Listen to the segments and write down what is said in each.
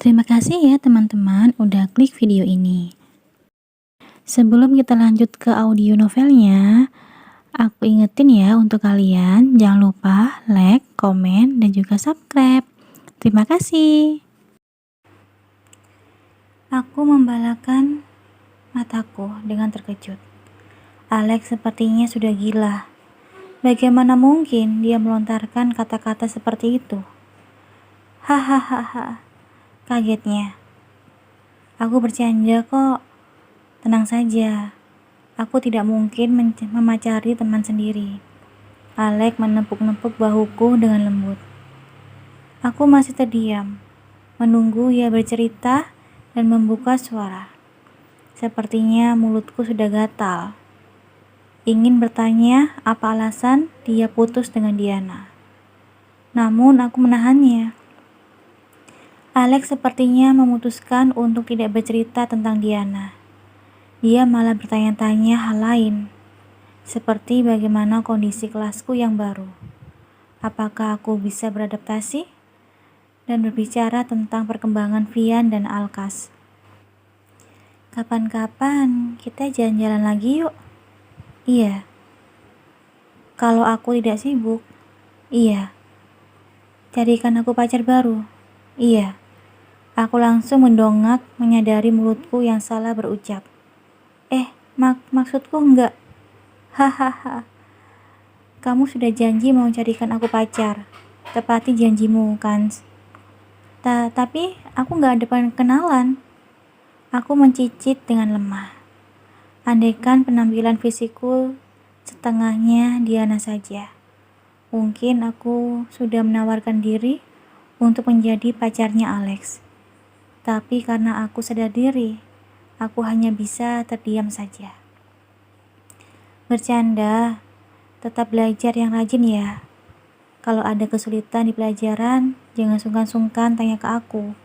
Terima kasih ya teman-teman udah klik video ini. Sebelum kita lanjut ke audio novelnya, aku ingetin ya untuk kalian jangan lupa like, komen, dan juga subscribe. Terima kasih. Aku membalakan mataku dengan terkejut. Alex sepertinya sudah gila. Bagaimana mungkin dia melontarkan kata-kata seperti itu? Hahaha, kagetnya. Aku bercanda kok. Tenang saja, aku tidak mungkin memacari teman sendiri. Alex menepuk-nepuk bahuku dengan lembut. Aku masih terdiam, menunggu ia bercerita dan membuka suara. Sepertinya mulutku sudah gatal. Ingin bertanya apa alasan dia putus dengan Diana. Namun aku menahannya. Alex sepertinya memutuskan untuk tidak bercerita tentang Diana. Dia malah bertanya-tanya hal lain, seperti bagaimana kondisi kelasku yang baru. Apakah aku bisa beradaptasi? Dan berbicara tentang perkembangan Vian dan Alkas. Kapan-kapan kita jalan-jalan lagi yuk? Iya. Kalau aku tidak sibuk? Iya. Carikan aku pacar baru? Iya. Aku langsung mendongak menyadari mulutku yang salah berucap. Maksudku enggak. Hahaha. Kamu sudah janji mau carikan aku pacar. Tepati janjimu, kan? Tapi aku enggak ada kenalan. Aku mencicit dengan lemah. Andaikan penampilan fisikku setengahnya Diana saja. Mungkin aku sudah menawarkan diri untuk menjadi pacarnya Alex. Tapi karena aku sadar diri, aku hanya bisa terdiam saja. Bercanda, tetap belajar yang rajin ya. Kalau ada kesulitan di pelajaran, jangan sungkan-sungkan tanya ke aku.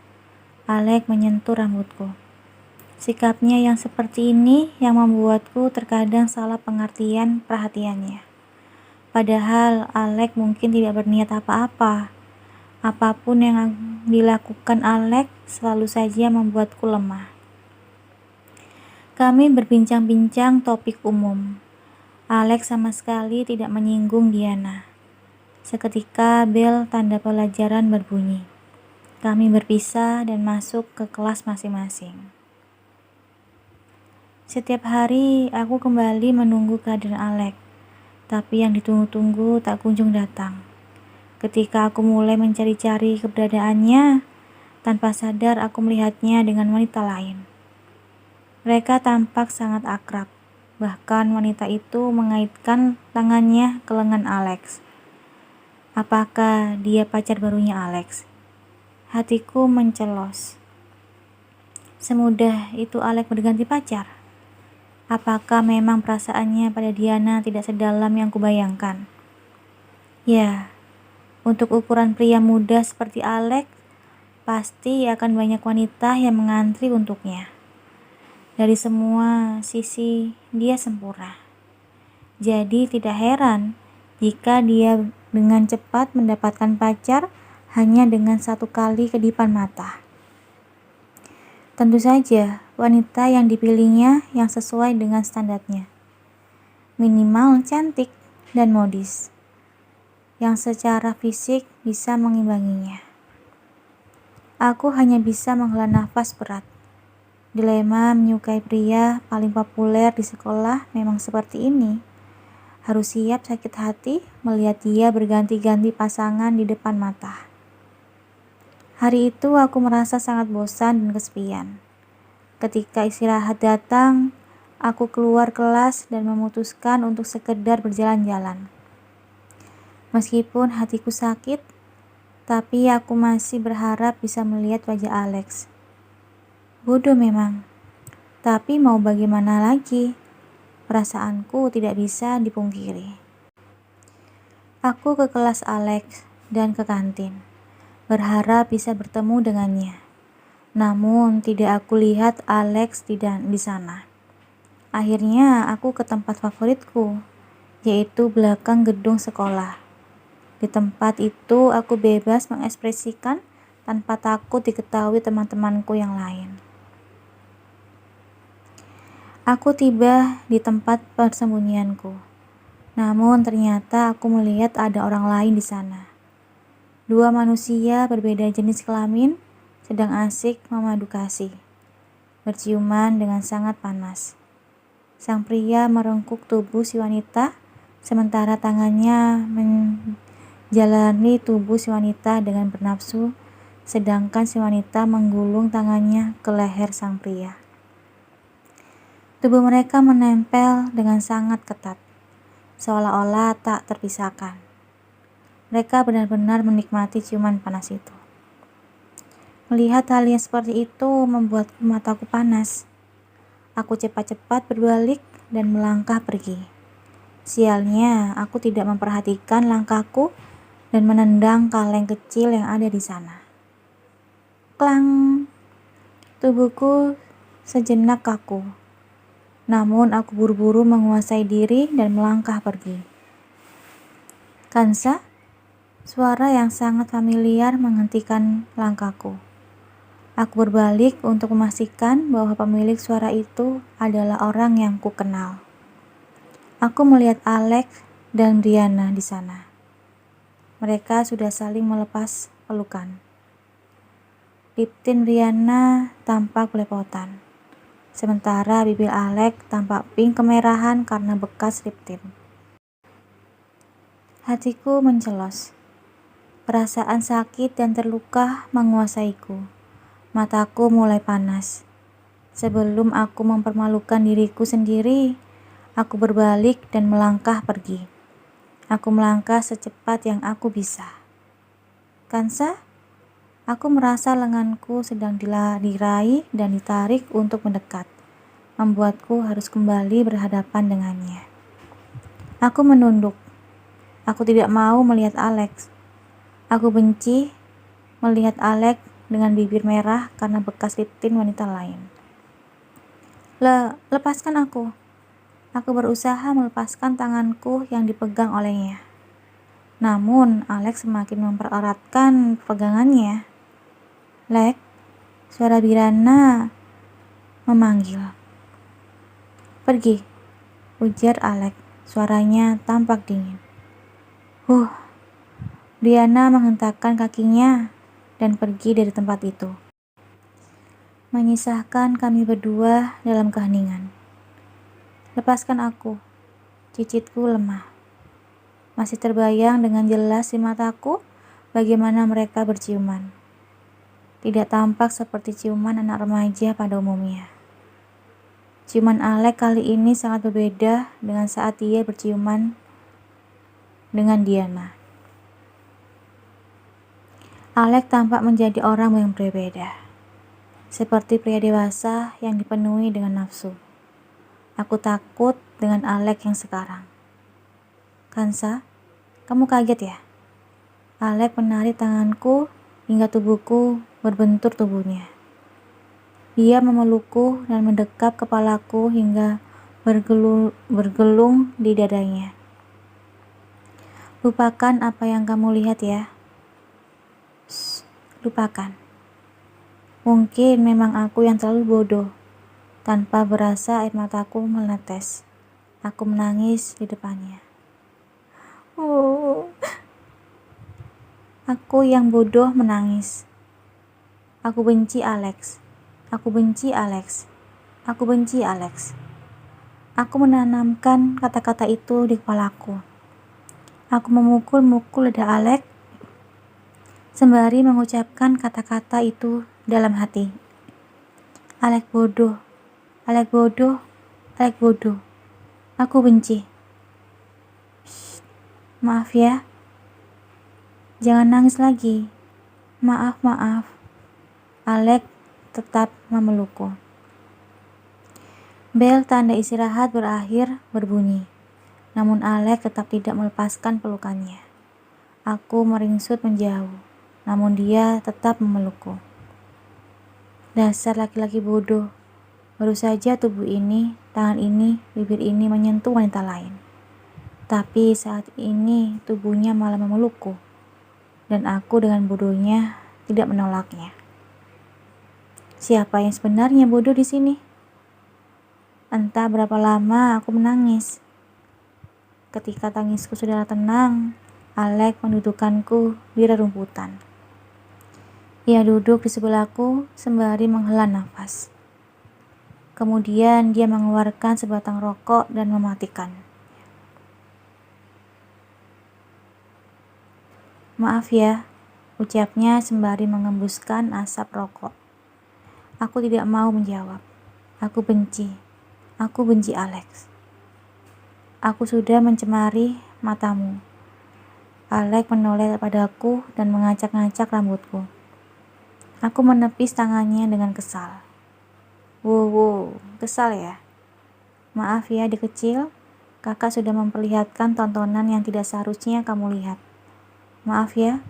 Alex menyentuh rambutku. Sikapnya yang seperti ini yang membuatku terkadang salah pengertian perhatiannya. Padahal Alex mungkin tidak berniat apa-apa. Apapun yang dilakukan Alex selalu saja membuatku lemah. Kami berbincang-bincang topik umum. Alex sama sekali tidak menyinggung Diana. Seketika bel tanda pelajaran berbunyi. Kami berpisah dan masuk ke kelas masing-masing. Setiap hari aku kembali menunggu kehadiran Alex, tapi yang ditunggu-tunggu tak kunjung datang. Ketika aku mulai mencari-cari keberadaannya, tanpa sadar aku melihatnya dengan wanita lain. Mereka tampak sangat akrab. Bahkan wanita itu mengaitkan tangannya ke lengan Alex. Apakah dia pacar barunya Alex? Hatiku mencelos. Semudah itu Alex berganti pacar? Apakah memang perasaannya pada Diana tidak sedalam yang kubayangkan? Ya, untuk ukuran pria muda seperti Alex, pasti akan banyak wanita yang mengantri untuknya. Dari semua sisi, dia sempurna. Jadi tidak heran jika dia dengan cepat mendapatkan pacar hanya dengan satu kali kedipan mata. Tentu saja, wanita yang dipilihnya yang sesuai dengan standarnya. Minimal cantik dan modis, yang secara fisik bisa mengimbanginya. Aku hanya bisa menghela nafas berat. Dilema menyukai pria paling populer di sekolah memang seperti ini. Harus siap sakit hati melihat dia berganti-ganti pasangan di depan mata. Hari itu aku merasa sangat bosan dan kesepian. Ketika istirahat datang, aku keluar kelas dan memutuskan untuk sekedar berjalan-jalan. Meskipun hatiku sakit, tapi aku masih berharap bisa melihat wajah Alex. Bodoh memang, tapi mau bagaimana lagi? Perasaanku tidak bisa dipungkiri. Aku ke kelas Alex dan ke kantin, berharap bisa bertemu dengannya. Namun tidak aku lihat Alex di sana. Akhirnya aku ke tempat favoritku, yaitu belakang gedung sekolah. Di tempat itu aku bebas mengekspresikan tanpa takut diketahui teman-temanku yang lain. Aku tiba di tempat persembunyianku. Namun ternyata aku melihat ada orang lain di sana. Dua manusia berbeda jenis kelamin sedang asik memadu kasih, berciuman dengan sangat panas. Sang pria merengkuk tubuh si wanita, sementara tangannya menjalani tubuh si wanita dengan bernafsu, sedangkan si wanita menggulung tangannya ke leher sang pria. Tubuh mereka menempel dengan sangat ketat, seolah-olah tak terpisahkan. Mereka benar-benar menikmati ciuman panas itu. Melihat hal yang seperti itu membuat mataku panas. Aku cepat-cepat berbalik dan melangkah pergi. Sialnya, aku tidak memperhatikan langkahku dan menendang kaleng kecil yang ada di sana. Klang! Tubuhku sejenak kaku. Namun aku buru-buru menguasai diri dan melangkah pergi. Kansa? Suara yang sangat familiar menghentikan langkahku. Aku berbalik untuk memastikan bahwa pemilik suara itu adalah orang yang kukenal. Aku melihat Alex dan Brianna di sana. Mereka sudah saling melepas pelukan. Liptin Brianna tampak belepotan, sementara bibir Alex tampak pink kemerahan karena bekas liptin. Hatiku mencelos. Perasaan sakit dan terluka menguasaiku. Mataku mulai panas. Sebelum aku mempermalukan diriku sendiri, aku berbalik dan melangkah pergi. Aku melangkah secepat yang aku bisa. Kansa? Aku merasa lenganku sedang diraih dan ditarik untuk mendekat, membuatku harus kembali berhadapan dengannya. Aku menunduk. Aku tidak mau melihat Alex. Aku benci melihat Alex dengan bibir merah karena bekas liptin wanita lain. Lepaskan aku. Aku berusaha melepaskan tanganku yang dipegang olehnya. Namun Alex semakin mempereratkan pegangannya. Lex, suara Brianna memanggil. Pergi, ujar Alex. Suaranya tampak dingin. Brianna menghentakkan kakinya dan pergi dari tempat itu, menyisahkan kami berdua dalam keheningan. Lepaskan aku, cicitku lemah. Masih terbayang dengan jelas di mataku bagaimana mereka berciuman. Tidak tampak seperti ciuman anak remaja pada umumnya. Ciuman Alex kali ini sangat berbeda dengan saat dia berciuman dengan Diana. Alex tampak menjadi orang yang berbeda, seperti pria dewasa yang dipenuhi dengan nafsu. Aku takut dengan Alex yang sekarang. Kansa, kamu kaget ya? Alex menarik tanganku hingga tubuhku berbentur tubuhnya. Dia memelukku dan mendekap kepalaku hingga bergelung di dadanya. Lupakan apa yang kamu lihat ya. Lupakan. Mungkin memang aku yang terlalu bodoh. Tanpa berasa air mataku menetes. Aku menangis di depannya. Aku yang bodoh menangis. Aku benci Alex. Aku benci Alex. Aku benci Alex. Aku menanamkan kata-kata itu di kepalaku. Aku memukul-mukul dada Alex sembari mengucapkan kata-kata itu dalam hati. Alex bodoh. Alex bodoh. Alex bodoh. Aku benci. Maaf ya. Jangan nangis lagi. Maaf. Alex tetap memelukku. Bel tanda istirahat berakhir berbunyi. Namun Alex tetap tidak melepaskan pelukannya. Aku meringsut menjauh. Namun dia tetap memelukku. Dasar laki-laki bodoh. Baru saja tubuh ini, tangan ini, bibir ini menyentuh wanita lain. Tapi saat ini tubuhnya malah memelukku. Dan aku dengan bodohnya tidak menolaknya. Siapa yang sebenarnya bodoh di sini? Entah berapa lama aku menangis. Ketika tangisku sudah tenang, Alex mendudukkanku di rerumputan. Ia duduk di sebelahku sembari menghela nafas. Kemudian dia mengeluarkan sebatang rokok dan mematikan. Maaf ya, ucapnya sembari mengembuskan asap rokok. Aku tidak mau menjawab. Aku benci Alex. Aku sudah mencemari matamu. Alex menoleh padaku dan mengacak-ngacak rambutku. Aku menepis tangannya dengan kesal. Wow, kesal ya? Maaf ya, adik kecil. Kakak sudah memperlihatkan tontonan yang tidak seharusnya kamu lihat. Maaf ya.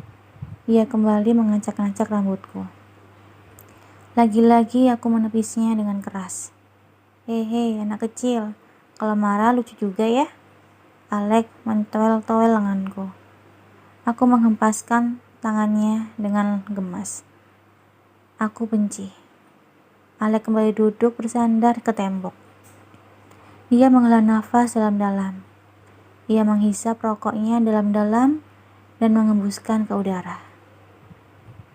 Ia kembali mengacak-ngacak rambutku. Lagi-lagi aku menepisnya dengan keras. Hei, anak kecil. Kalau marah lucu juga ya. Alex mentowel-towel lenganku. Aku menghempaskan tangannya dengan gemas. Aku benci. Alex kembali duduk bersandar ke tembok. Dia menghela nafas dalam-dalam. Ia menghisap rokoknya dalam-dalam dan mengembuskan ke udara.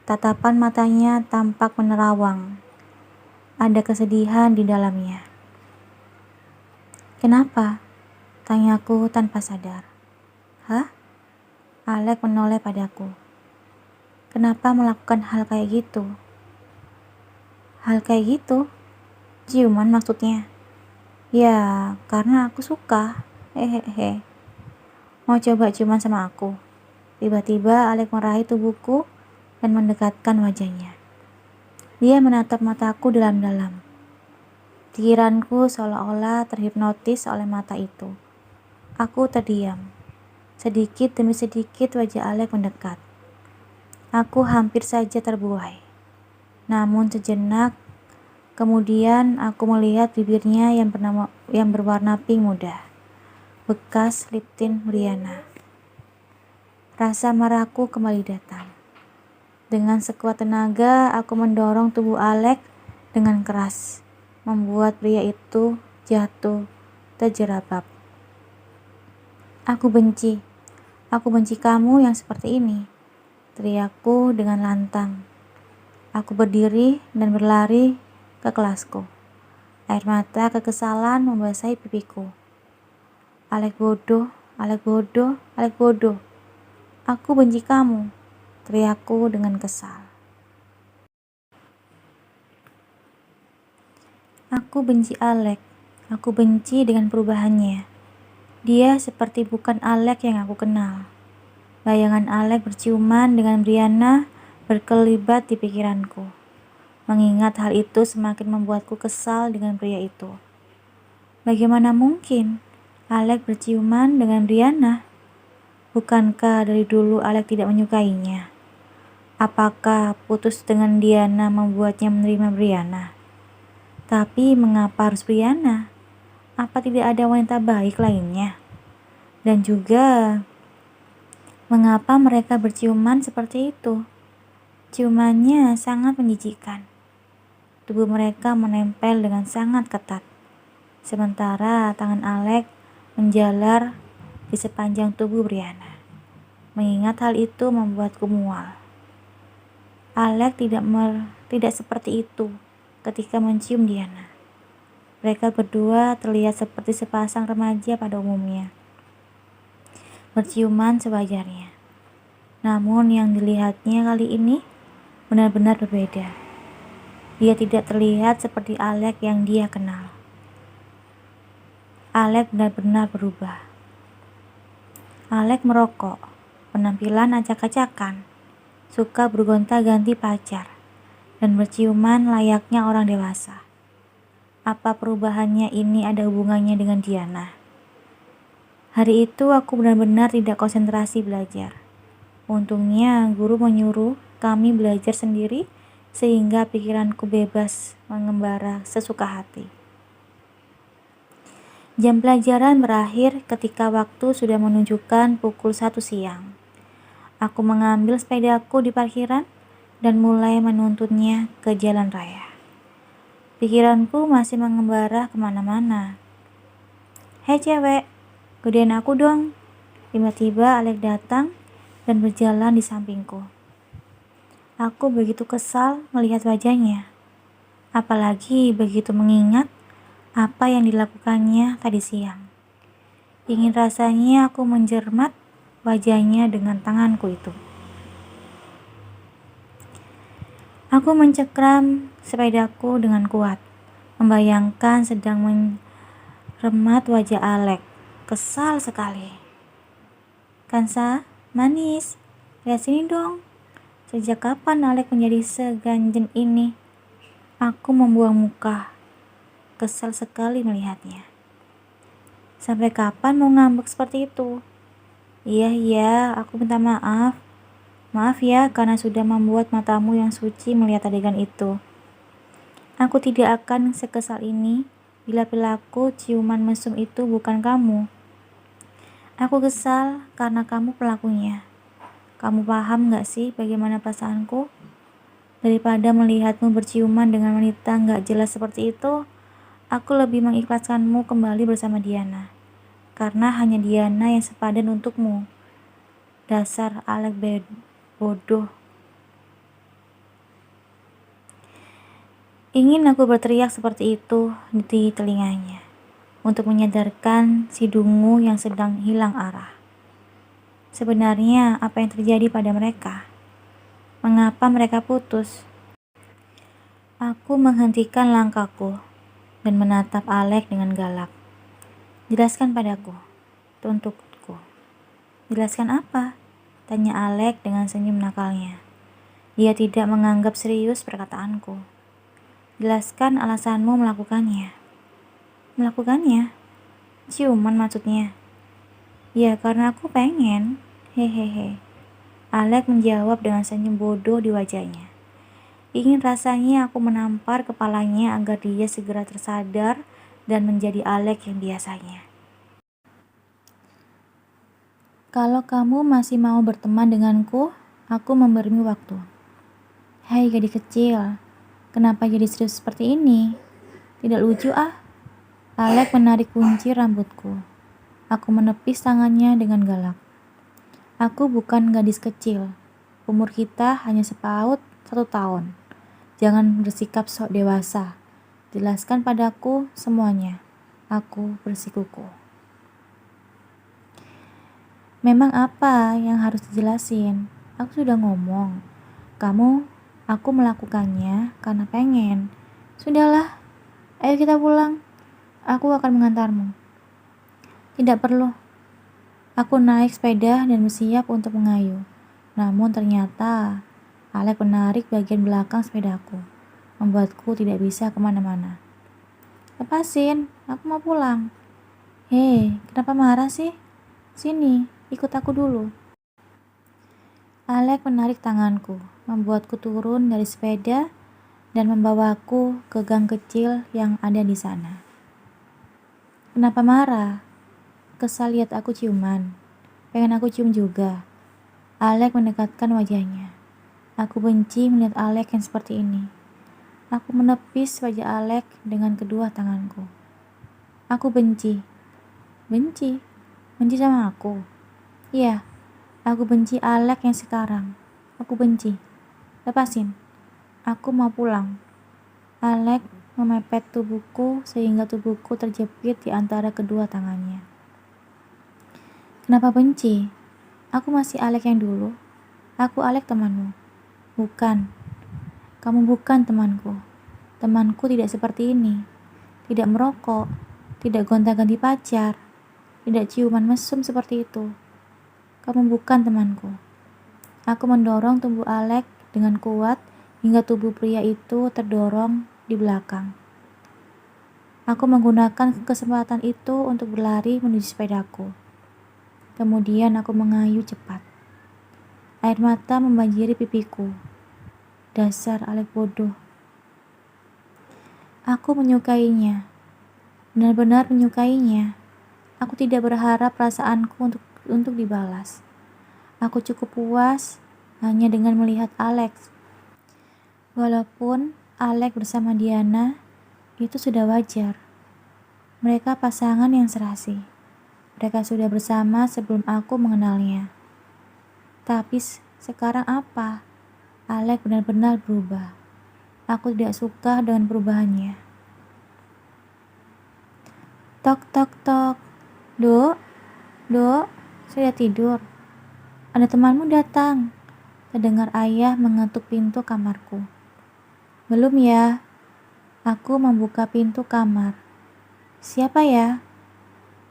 Tatapan matanya tampak menerawang. Ada kesedihan di dalamnya. Kenapa? Tanyaku tanpa sadar. Hah? Alex menoleh padaku. Kenapa melakukan hal kayak gitu? Hal kayak gitu? Ciuman maksudnya? Ya, karena aku suka. Hehehe. Mau coba ciuman sama aku? Tiba-tiba Alex meraih tubuhku dan mendekatkan wajahnya. Dia menatap mataku dalam-dalam. Pikiranku seolah-olah terhipnotis oleh mata itu. Aku terdiam. Sedikit demi sedikit wajah Alex mendekat. Aku hampir saja terbuai. Namun sejenak, kemudian aku melihat bibirnya yang berwarna pink muda. Bekas lip tint Brianna. Rasa marahku kembali datang. Dengan sekuat tenaga, aku mendorong tubuh Alex dengan keras, membuat pria itu jatuh terjerabab. Aku benci kamu yang seperti ini, teriakku dengan lantang. Aku berdiri dan berlari ke kelasku. Air mata kekesalan membasahi pipiku. Alex bodoh. Aku benci kamu, teriakku dengan kesal. Aku benci Alex. Aku benci dengan perubahannya. Dia seperti bukan Alex yang aku kenal. Bayangan Alex berciuman dengan Brianna berkelibat di pikiranku. Mengingat hal itu semakin membuatku kesal dengan pria itu. Bagaimana mungkin Alex berciuman dengan Brianna? Bukankah dari dulu Alex tidak menyukainya? Apakah putus dengan Diana membuatnya menerima Brianna? Tapi mengapa harus Brianna? Apa tidak ada wanita baik lainnya? Dan juga, mengapa mereka berciuman seperti itu? Ciumannya sangat menjijikkan. Tubuh mereka menempel dengan sangat ketat. Sementara tangan Alex menjalar di sepanjang tubuh Brianna. Mengingat hal itu membuatku mual. Alex tidak seperti itu ketika mencium Diana. Mereka berdua terlihat seperti sepasang remaja pada umumnya. Berciuman sewajarnya. Namun yang dilihatnya kali ini benar-benar berbeda. Dia tidak terlihat seperti Alex yang dia kenal. Alex benar-benar berubah. Alex merokok, penampilan acak-acakan, suka bergonta-ganti pacar, dan berciuman layaknya orang dewasa. Apa perubahannya ini ada hubungannya dengan Diana? Hari itu aku benar-benar tidak konsentrasi belajar. Untungnya guru menyuruh kami belajar sendiri sehingga pikiranku bebas mengembara sesuka hati. Jam pelajaran berakhir ketika waktu sudah menunjukkan pukul 1 siang. Aku mengambil sepedaku di parkiran dan mulai menuntunnya ke jalan raya. Pikiranku masih mengembara kemana-mana. "Hei cewek, gedein aku dong." Tiba-tiba Alek datang dan berjalan di sampingku. Aku begitu kesal melihat wajahnya, apalagi begitu mengingat apa yang dilakukannya tadi siang. Ingin rasanya aku menjermat wajahnya dengan tanganku itu. Aku mencekram sepedaku dengan kuat, membayangkan sedang meremat wajah Alek. Kesal sekali. "Kansa, manis, lihat sini dong. Sejak kapan Alek menjadi seganjen ini?" Aku membuang muka. Kesal sekali melihatnya. "Sampai kapan mau ngambek seperti itu?" Iya, aku minta maaf. Maaf ya karena sudah membuat matamu yang suci melihat adegan itu. Aku tidak akan sekesal ini bila pelaku ciuman mesum itu bukan kamu. Aku kesal karena kamu pelakunya. Kamu paham gak sih bagaimana perasaanku? Daripada melihatmu berciuman dengan wanita gak jelas seperti itu, aku lebih mengikhlaskanmu kembali bersama Diana. Karena hanya Diana yang sepadan untukmu. Dasar Alek bodoh. Ingin aku berteriak seperti itu di telinganya, untuk menyadarkan si dungu yang sedang hilang arah. Sebenarnya apa yang terjadi pada mereka? Mengapa mereka putus? Aku menghentikan langkahku dan menatap Alek dengan galak. "Jelaskan padaku," tuntutku. "Jelaskan apa?" tanya Alek dengan senyum nakalnya. Dia tidak menganggap serius perkataanku. "Jelaskan alasanmu melakukannya." "Melakukannya? Ciuman maksudnya?" "Ya, karena aku pengen." Hehehe. Alek menjawab dengan senyum bodoh di wajahnya. Ingin rasanya aku menampar kepalanya agar dia segera tersadar dan menjadi Alek yang biasanya. "Kalau kamu masih mau berteman denganku, aku memberimu waktu." "Hai gadis kecil, kenapa jadi serius seperti ini? Tidak lucu ah." Alek menarik kunci rambutku. Aku menepis tangannya dengan galak. "Aku bukan gadis kecil. Umur kita hanya sepaut 1 tahun. Jangan bersikap sok dewasa. Jelaskan padaku semuanya." Aku bersikuku. "Memang apa yang harus dijelasin? Aku sudah ngomong. Aku melakukannya karena pengen. Sudahlah, ayo kita pulang. Aku akan mengantarmu." "Tidak perlu." Aku naik sepeda dan bersiap untuk mengayuh. Namun ternyata Alek menarik bagian belakang sepedaku, membuatku tidak bisa kemana-mana. "Lepasin, aku mau pulang." "Hei, kenapa marah sih? Sini, ikut aku dulu." Alek menarik tanganku, membuatku turun dari sepeda dan membawaku ke gang kecil yang ada di sana. "Kenapa marah? Kesal lihat aku ciuman? Pengen aku cium juga?" Alek mendekatkan wajahnya. Aku benci melihat Alek yang seperti ini. Aku menepis wajah Alek dengan kedua tanganku. Aku benci. Benci? Benci sama aku? Iya, aku benci Alek yang sekarang. Aku benci. Lepasin. Aku mau pulang. Alek memepet tubuhku sehingga tubuhku terjepit di antara kedua tangannya. "Kenapa benci? Aku masih Alek yang dulu. Aku Alek temanmu." "Bukan. Kamu bukan temanku. Temanku tidak seperti ini. Tidak merokok. Tidak gonta-ganti pacar. Tidak ciuman mesum seperti itu. Kamu bukan temanku." Aku mendorong tubuh Alek dengan kuat hingga tubuh pria itu terdorong di belakang. Aku menggunakan kesempatan itu untuk berlari menuju sepedaku. Kemudian aku mengayuh cepat. Air mata membanjiri pipiku. Dasar Alek bodoh. Aku menyukainya. Benar-benar menyukainya. Aku tidak berharap perasaanku untuk dibalas. Aku cukup puas hanya dengan melihat Alex Walaupun Alex bersama Diana itu sudah wajar. Mereka pasangan yang serasi. Mereka sudah bersama sebelum aku mengenalnya. Tapi sekarang apa? Alex benar-benar berubah. Aku tidak suka dengan perubahannya. Tok tok tok. Dok, dok, sudah tidur. Ada temanmu datang. Terdengar ayah mengetuk pintu kamarku. Belum ya. Aku membuka pintu kamar. Siapa ya?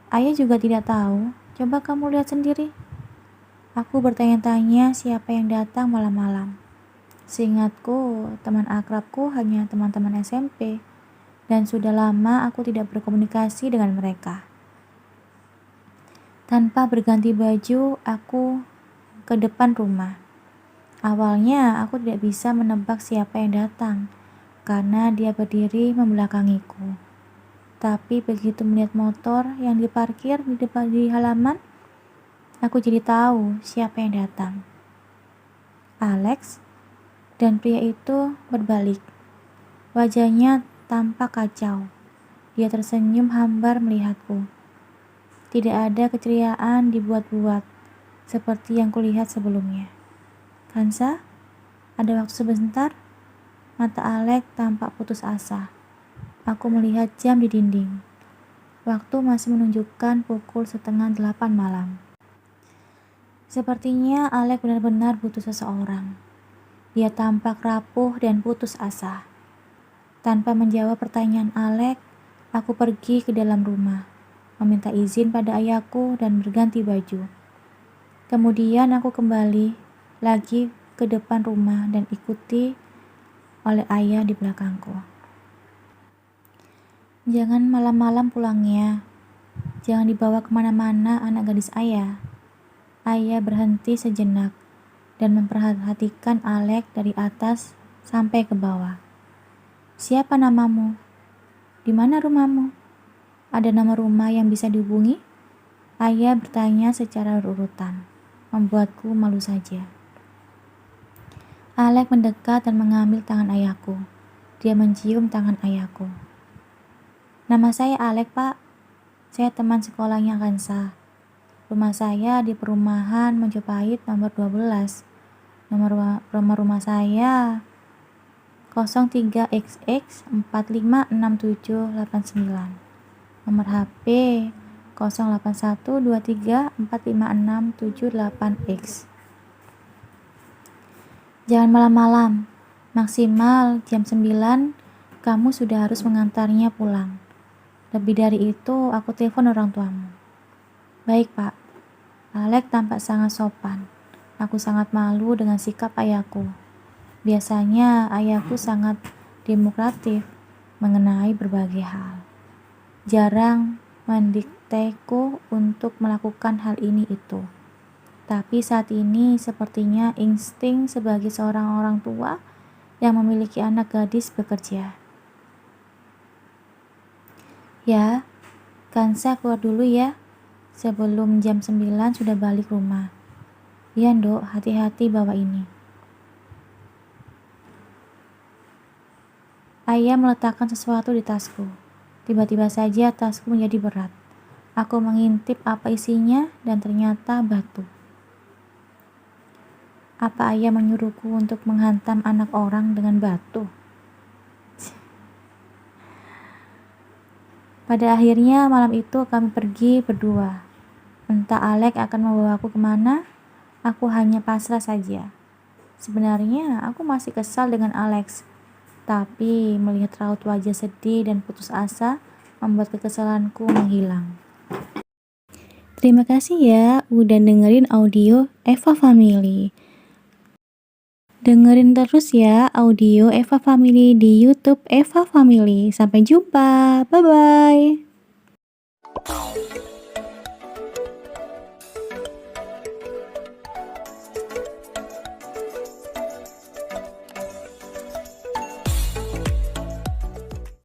Ayah juga tidak tahu. Coba kamu lihat sendiri. Aku bertanya-tanya siapa yang datang malam-malam. Seingatku, teman akrabku hanya teman-teman SMP. Dan sudah lama aku tidak berkomunikasi dengan mereka. Tanpa berganti baju, aku ke depan rumah. Awalnya aku tidak bisa menebak siapa yang datang, karena dia berdiri membelakangiku. Tapi begitu melihat motor yang diparkir di depan di halaman, aku jadi tahu siapa yang datang. Alex, dan pria itu berbalik. Wajahnya tampak kacau. Dia tersenyum hambar melihatku. Tidak ada keceriaan dibuat-buat, seperti yang kulihat sebelumnya. Kansa, ada waktu sebentar? Mata Alex tampak putus asa. Aku melihat jam di dinding. Waktu masih menunjukkan pukul 7:30 malam. Sepertinya Alex benar-benar butuh seseorang. Dia tampak rapuh dan putus asa. Tanpa menjawab pertanyaan Alex, aku pergi ke dalam rumah, meminta izin pada ayahku dan berganti baju. Kemudian aku kembali lagi ke depan rumah dan ikuti oleh ayah di belakangku. Jangan malam-malam pulangnya. Jangan dibawa kemana-mana anak gadis ayah. Ayah berhenti sejenak dan memperhatikan Alex dari atas sampai ke bawah. Siapa namamu? Di mana rumahmu? Ada nama rumah yang bisa dihubungi? Ayah bertanya secara berurutan, membuatku malu saja. Alex mendekat dan mengambil tangan ayahku. Dia mencium tangan ayahku. Nama saya Alex, Pak. Saya teman sekolahnya Kansa. Rumah saya di perumahan Majapahit nomor 12. Nomor rumah saya 03XX 456789. Nomor HP 0812345678X. Jangan malam-malam. Maksimal jam 9 kamu sudah harus mengantarnya pulang. Lebih dari itu aku telepon orang tuamu. Baik, Pak. Alex tampak sangat sopan. Aku sangat malu dengan sikap ayahku. Biasanya ayahku sangat demokratif mengenai berbagai hal. Jarang mendikteku untuk melakukan hal ini itu. Tapi saat ini sepertinya insting sebagai seorang orang tua yang memiliki anak gadis bekerja. Ya, Kansa keluar dulu ya. Sebelum jam 9 sudah balik rumah. Iya, Nduk, hati-hati bawa ini. Ayah meletakkan sesuatu di tasku. Tiba-tiba saja tasku menjadi berat. Aku mengintip apa isinya dan ternyata batu. Apa ayah menyuruhku untuk menghantam anak orang dengan batu? Pada akhirnya malam itu kami pergi berdua. Entah Alex akan membawaku kemana, aku hanya pasrah saja. Sebenarnya aku masih kesal dengan Alex. Tapi melihat raut wajah sedih dan putus asa membuat kekesalanku menghilang. Terima kasih ya udah dengerin audio Eva Family. Dengerin terus ya audio Eva Family di YouTube Eva Family. Sampai jumpa. Bye-bye.